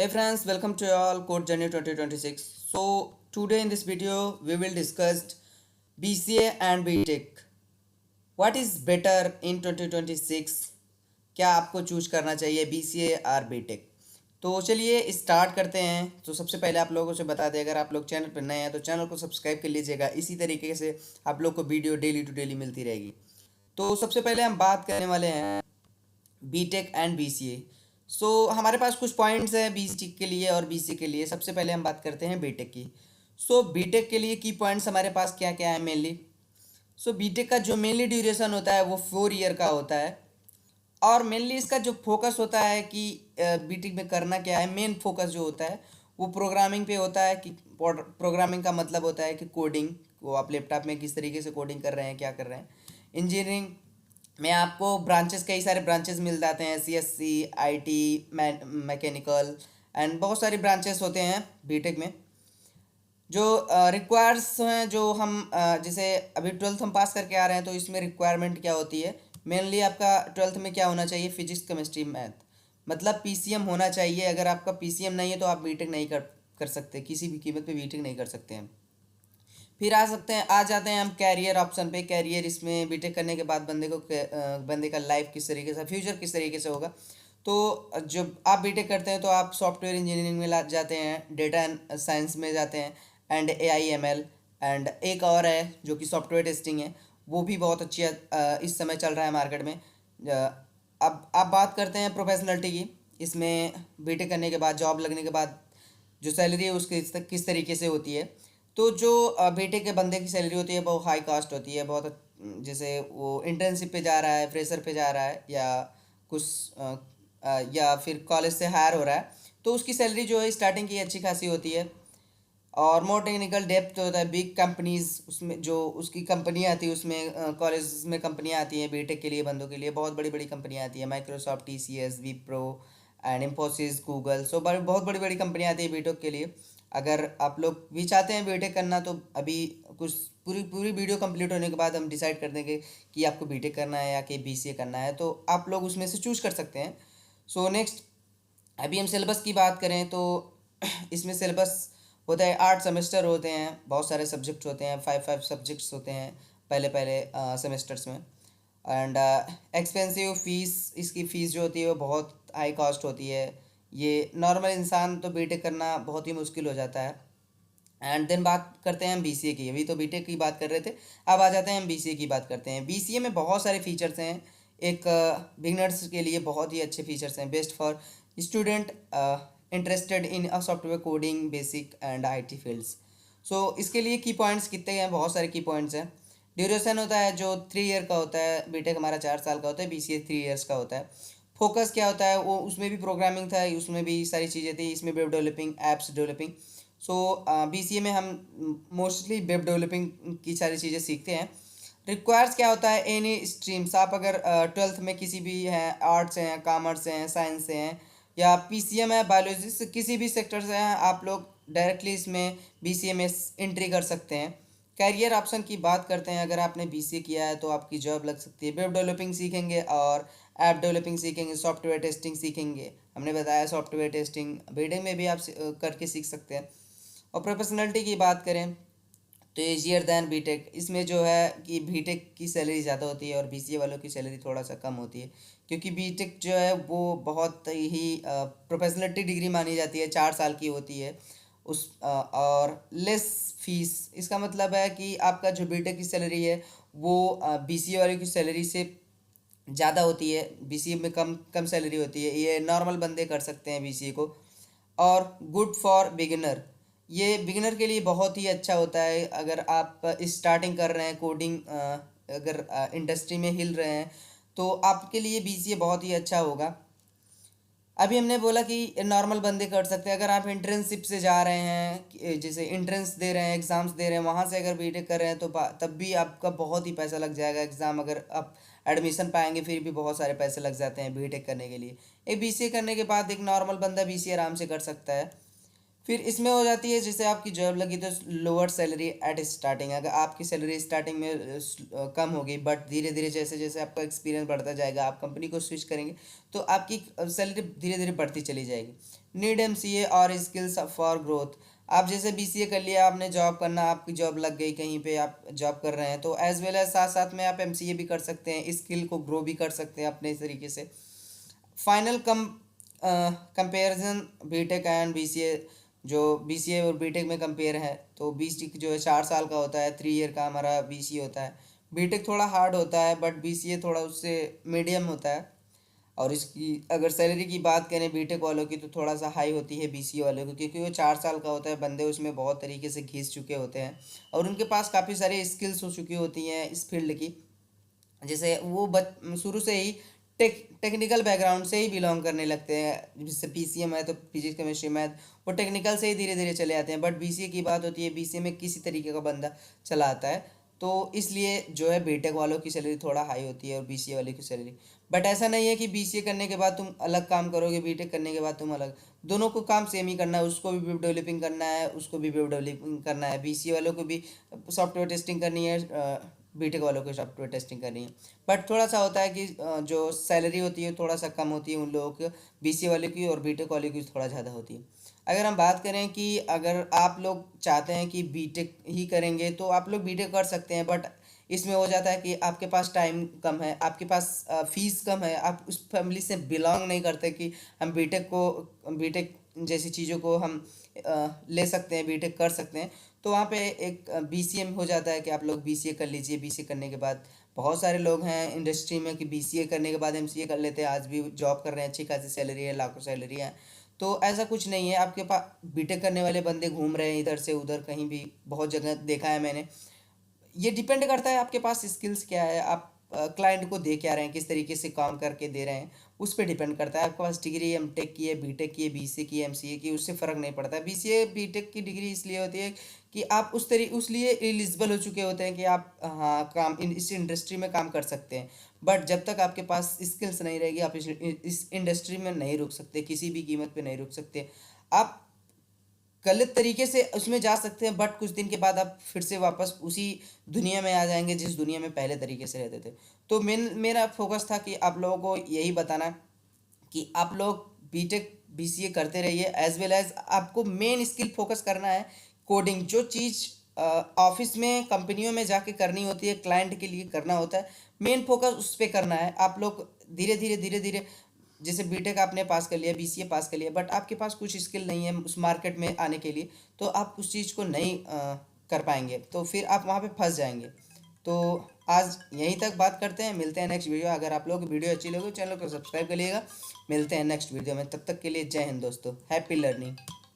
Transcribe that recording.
Hey friends, welcome to all Code Journey 2026. So today in this video we will discuss BCA and BTech. What is better in 2026? क्या आपको choose करना चाहिए BCA और BTech? तो चलिए start करते हैं। तो सबसे पहले आप लोगों से बता दें, अगर आप लोग चैनल पर नए हैं तो चैनल को सब्सक्राइब कर लीजिएगा। इसी तरीके से आप लोग को वीडियो डेली टू डेली मिलती रहेगी। तो सबसे पहले हम बात करने वाले हैं बीटेक एंड बीसीए। सो हमारे पास कुछ पॉइंट्स हैं बीटेक के लिए और बीसीए के लिए। सबसे पहले हम बात करते हैं बीटेक की। सो बीटेक के लिए की पॉइंट्स हमारे पास क्या क्या है मेनली। सो बीटेक का जो मेनली ड्यूरेशन होता है वो 4 ईयर का होता है, और मेनली इसका जो फोकस होता है कि बीटेक में करना क्या है, मेन फोकस जो होता है वो प्रोग्रामिंग पे होता है। कि प्रोग्रामिंग का मतलब होता है कि कोडिंग, वो आप लैपटॉप में किस तरीके से कोडिंग कर रहे हैं, क्या कर रहे हैं। इंजीनियरिंग में आपको ब्रांचेस, कई सारे ब्रांचेस मिल जाते हैं, सीएससी, आईटी, मैकेनिकल एंड बहुत सारी ब्रांचेस होते हैं बीटेक में। जो रिक्वायर्स हैं, जो हम जैसे अभी ट्वेल्थ हम पास करके आ रहे हैं तो इसमें रिक्वायरमेंट क्या होती है। मेनली आपका ट्वेल्थ में क्या होना चाहिए, फिजिक्स केमिस्ट्री मैथ, मतलब पीसीएम होना चाहिए। अगर आपका पीसीएम नहीं है तो आप बीटेक नहीं कर सकते, किसी भी कीमत पे बीटेक नहीं कर सकते हैं। फिर आ जाते हैं हम कैरियर ऑप्शन पे। कैरियर, इसमें बीटेक करने के बाद बंदे का लाइफ किस तरीके से, फ्यूचर किस तरीके से होगा। तो जब आप बीटेक करते हैं तो आप सॉफ्टवेयर इंजीनियरिंग में जाते हैं, डेटा साइंस में जाते हैं, एंड एआईएमएल, एंड एक और है जो कि सॉफ्टवेयर टेस्टिंग है। वो भी बहुत अच्छी इस समय चल रहा है मार्केट में। अब आप बात करते हैं प्रोफेशनलिटी की। इसमें बीटेक करने के बाद, जॉब लगने के बाद जो सैलरी है उसकी किस तरीके से होती है। तो जो बीटेक के बंदे की सैलरी होती है वो हाई कास्ट होती है बहुत। जैसे वो इंटर्नशिप पे जा रहा है, फ्रेशर पे जा रहा है, या कुछ या फिर कॉलेज से हायर हो रहा है, तो उसकी सैलरी जो है स्टार्टिंग की अच्छी खासी होती है। और मोर टेक्निकल डेप्थ होता है, बिग कंपनीज, उसमें जो उसकी कंपनियाँ आती है, उसमें कॉलेज में कंपनियाँ आती हैं बीटेक के लिए, बंदों के लिए बहुत बड़ी बड़ी कंपनियाँ आती है, Microsoft, TCS, Wipro and Infosys, Google. So बहुत बड़ी बड़ी कंपनियाँ आती है बीटेक के लिए। अगर आप लोग भी चाहते हैं बीटेक करना तो अभी कुछ पूरी पूरी वीडियो कंप्लीट होने के बाद हम डिसाइड कर देंगे कि आपको बीटेक करना है या कि बीसीए करना है, तो आप लोग उसमें से चूज कर सकते हैं। सो नेक्स्ट, अभी हम सिलेबस की बात करें तो इसमें सिलेबस होता है, 8 सेमेस्टर होते हैं, बहुत सारे सब्जेक्ट्स होते हैं, 5 5 सब्जेक्ट्स होते हैं पहले पहले सेमेस्टर्स में। एंड एक्सपेंसिव फीस, इसकी फ़ीस जो होती है वो बहुत हाई कॉस्ट होती है। ये नॉर्मल इंसान तो बीटेक करना बहुत ही मुश्किल हो जाता है। एंड देन बात करते हैं हम बीसीए की। अभी तो बीटेक की बात कर रहे थे, अब आ जाते हैं हम बीसीए की बात करते हैं। बीसीए में बहुत सारे फीचर्स हैं। एक बिगनर्स के लिए बहुत ही अच्छे फीचर्स हैं, best for student interested in software coding, basic and IT fields. So इसके लिए की पॉइंट्स कितने हैं, बहुत सारे की पॉइंट्स हैं। ड्यूरेशन होता है जो 3 ईयर का होता है, बीटेक हमारा 4 साल का होता है, बीसीए 3 ईयर्स का होता है। फोकस क्या होता है, वो उसमें भी प्रोग्रामिंग था, उसमें भी सारी चीज़ें थी, इसमें वेब डेवलपिंग, एप्स डेवलपिंग। सो बीसीए में हम मोस्टली वेब डेवलपिंग की सारी चीज़ें सीखते हैं। रिक्वायर्स क्या होता है, एनी स्ट्रीम्स, आप अगर ट्वेल्थ में किसी भी हैं, आर्ट्स हैं, कॉमर्स हैं, साइंस से हैं, या पीसीएम है, बायोलॉजी से, किसी भी सेक्टर से हैं, आप लोग डायरेक्टली इसमें बीसीए में एंट्री कर सकते हैं। कैरियर ऑप्शन की बात करते हैं, अगर आपने बीसीए किया है तो आपकी जॉब लग सकती है। वेब डेवलपिंग सीखेंगे और ऐप डेवलपिंग सीखेंगे, सॉफ्टवेयर टेस्टिंग सीखेंगे। हमने बताया सॉफ्टवेयर टेस्टिंग बीटेक में भी आप करके सीख सकते हैं। और प्रोफेशनलिटी की बात करें तो ईजियर दैन बीटेक, इसमें जो है कि बीटेक की सैलरी ज़्यादा होती है और बीसीए वालों की सैलरी थोड़ा सा कम होती है, क्योंकि बीटेक जो है वो बहुत ही प्रोफेशनलिटी डिग्री मानी जाती है, 4 साल की होती है। और लेस फीस, इसका मतलब है कि आपका जो बीटेक की सैलरी है वो बीसीए वाले की सैलरी से ज़्यादा होती है। बीसीए में कम कम सैलरी होती है, ये नॉर्मल बंदे कर सकते हैं बीसीए को। और गुड फॉर बिगिनर, ये बिगिनर के लिए बहुत ही अच्छा होता है। अगर आप स्टार्टिंग कर रहे हैं कोडिंग, अगर इंडस्ट्री में हिल रहे हैं तो आपके लिए बीसीए बहुत ही अच्छा होगा। अभी हमने बोला कि नॉर्मल बंदे कर सकते हैं। अगर आप इंटर्नशिप से जा रहे हैं, जैसे इंट्रेंस दे रहे हैं, एग्ज़ाम्स दे रहे हैं, वहाँ से अगर बीटेक कर रहे हैं तो तब भी आपका बहुत ही पैसा लग जाएगा। एग्ज़ाम अगर आप एडमिशन पाएंगे फिर भी बहुत सारे पैसे लग जाते हैं बीटेक करने के लिए। एक बीसीए करने के बाद एक नॉर्मल बंदा बीसीए आराम से कर सकता है। फिर इसमें हो जाती है जैसे आपकी जॉब लगी तो लोअर सैलरी एट स्टार्टिंग, अगर आपकी सैलरी स्टार्टिंग में कम होगी, बट धीरे धीरे जैसे जैसे आपका एक्सपीरियंस बढ़ता जाएगा, आप कंपनी को स्विच करेंगे तो आपकी सैलरी धीरे धीरे बढ़ती चली जाएगी। नीड एमसीए और स्किल्स फॉर ग्रोथ। आप जैसे बीसीए कर लिया, आपने जॉब करना, आपकी जॉब लग गई कहीं पे, आप जॉब कर रहे हैं, तो एज वेल एज साथ साथ में आप एमसीए भी कर सकते हैं, स्किल को ग्रो भी कर सकते हैं अपने तरीके से। Final comparison BTech and BCA. जो बीसीए और बीटेक में कंपेयर है तो बीटेक जो है 4 साल का होता है, 3 ईयर का हमारा बीसीए होता है। बीटेक थोड़ा हार्ड होता है बट बीसीए थोड़ा उससे मीडियम होता है। और इसकी अगर सैलरी की बात करें बीटेक वालों की तो थोड़ा सा हाई होती है बीसीए वालों की, क्योंकि वो 4 साल का होता है, बंदे उसमें बहुत तरीके से घिस चुके होते हैं और उनके पास काफ़ी सारी स्किल्स हो चुकी होती हैं इस फील्ड की। जैसे वो शुरू से ही टेक्निकल बैकग्राउंड से ही बिलोंग करने लगते हैं, जैसे पीसीएम है तो फिजिक्स केमिस्ट्री मैथ, वो टेक्निकल से ही धीरे धीरे चले आते हैं। बट बीसीए की बात होती है, बीसीए में किसी तरीके का बंदा चला आता है, तो इसलिए जो है बीटेक वालों की सैलरी थोड़ा हाई होती है और बीसीए वाले की सैलरी। बट ऐसा नहीं है कि बीसीए करने के बाद तुम अलग काम करोगे, बीटेक करने के बाद तुम अलग, दोनों को काम सेम ही करना है। उसको भी वेब डेवलपिंग करना है, उसको भी वेब डेवलपिंग करना है, बीसीए वालों को भी सॉफ्टवेयर टेस्टिंग करनी है, बीटेक वालों को सॉफ्टवेयर टेस्टिंग करनी है। बट थोड़ा सा होता है कि जो सैलरी होती है थोड़ा सा कम होती है उन लोगों की, बीसीए वाले की, और बीटेक वाले की थोड़ा ज़्यादा होती है। अगर हम बात करें कि अगर आप लोग चाहते हैं कि बीटेक ही करेंगे तो आप लोग बीटेक कर सकते हैं, बट इसमें हो जाता है कि आपके पास टाइम कम है, आपके पास फीस कम है, आप उस फैमिली से बिलोंग नहीं करते कि हम बीटेक जैसी चीज़ों को हम ले सकते हैं, बीटेक कर सकते हैं। तो वहाँ पे एक बीसीए में हो जाता है कि आप लोग बीसीए कर लीजिए। बीसीए करने के बाद बहुत सारे लोग हैं इंडस्ट्री में कि बीसीए करने के बाद एमसीए कर लेते हैं, आज भी जॉब कर रहे हैं, अच्छी खासी सैलरी है, लाखों सैलरी है। तो ऐसा कुछ नहीं है, आपके पास बीटेक करने वाले बंदे घूम रहे हैं इधर से उधर, कहीं भी बहुत जगह देखा है मैंने। ये डिपेंड करता है आपके पास स्किल्स क्या है, आप क्लाइंट को दे क्या रहे हैं, किस तरीके से काम करके दे रहे हैं, उस पर डिपेंड करता है। आपके पास डिग्री एमटेक की है, बीटेक की है, बीसीए की है, एमसीए की, उससे फ़र्क नहीं पड़ता है। बीसीए बीटेक की डिग्री इसलिए होती है कि आप उस लिए एलिजिबल हो चुके होते हैं कि आप हाँ काम इस इंडस्ट्री में काम कर सकते हैं। बट जब तक आपके पास स्किल्स नहीं रहेगी आप इस इंडस्ट्री में नहीं रुक सकते, किसी भी कीमत पे नहीं रुक सकते। आप गलत तरीके से उसमें जा सकते हैं बट कुछ दिन के बाद आप फिर से वापस उसी दुनिया में आ जाएंगे जिस दुनिया में पहले तरीके से रहते थे। तो मेरा फोकस था कि आप लोगों को यही बताना कि आप लोग बीटेक बीसीए करते रहिए, एज वेल एज आपको मेन स्किल फोकस करना है। कोडिंग जो चीज़ ऑफिस में कंपनियों में जाके करनी होती है, क्लाइंट के लिए करना होता है, मेन फोकस उस पर करना है। आप लोग धीरे धीरे जैसे बीटेक आपने पास कर लिया, बीसीए पास कर लिया, बट आपके पास कुछ स्किल नहीं है उस मार्केट में आने के लिए, तो आप उस चीज़ को नहीं कर पाएंगे, तो फिर आप वहाँ पे फंस जाएंगे। तो आज यहीं तक बात करते हैं, मिलते हैं नेक्स्ट वीडियो। अगर आप लोगों को वीडियो अच्छी लगे चैनल को सब्सक्राइब करिएगा। मिलते हैं नेक्स्ट वीडियो में, तब तक के लिए जय हिंद दोस्तों, हैप्पी लर्निंग।